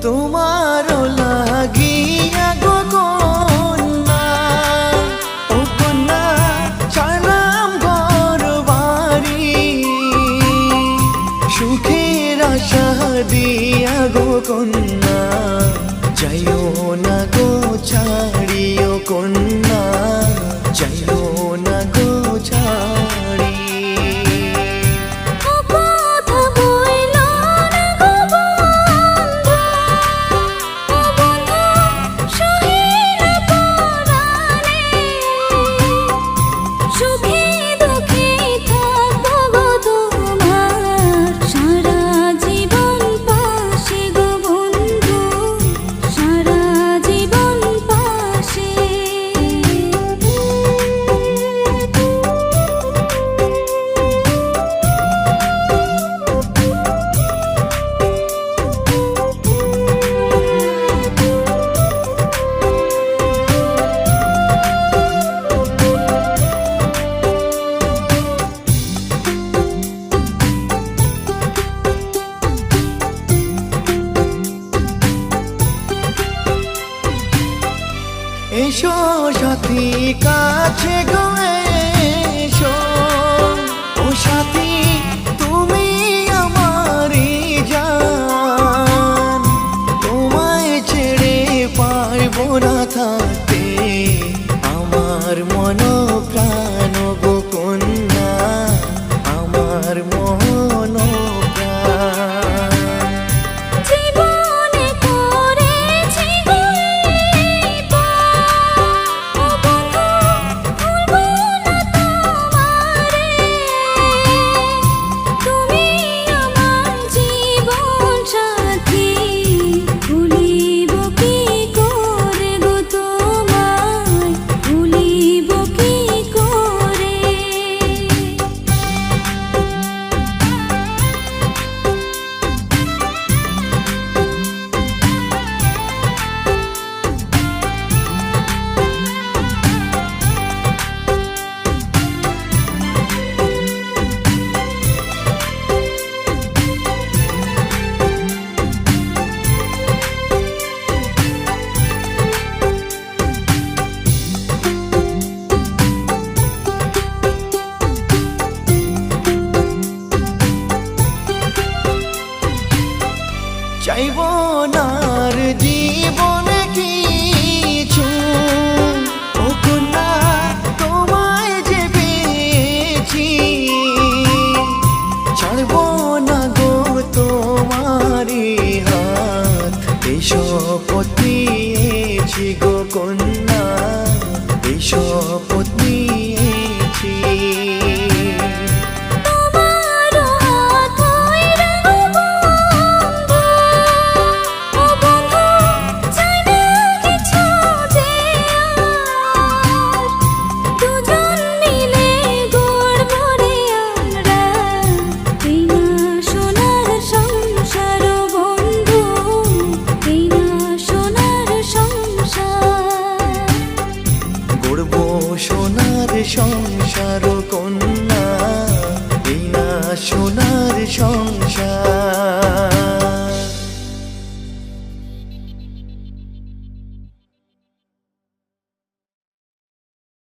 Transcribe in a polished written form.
তোমার লাগিয়া গো কন্যা, ও কন্যা ছাড়লাম ঘর বাড়ি, সুখের আশা দিয়া গো কন্যা, যাইও না গো ছাড়িও কন্যা, যাইও না গো ছাড়ি। এসো সাথী কাছে গো এসো, ও সাথী তুমি আমারই জান, তোমায় ছেড়ে পারবো না থাকতে, আমার মন প্রাণ গো কন্যা, আমার মন প্রাণ। চাইব নার জীবনে কিছু, ও কন্যা তোমায় যে পেয়েছি, ছাড়ব না গো তোমারি হাত, এই শপথ নিয়েছি গো কন্যা, এই শপথ নিয়েছি। সোনার সংসার কন্যা, এই না সোনার সংসার।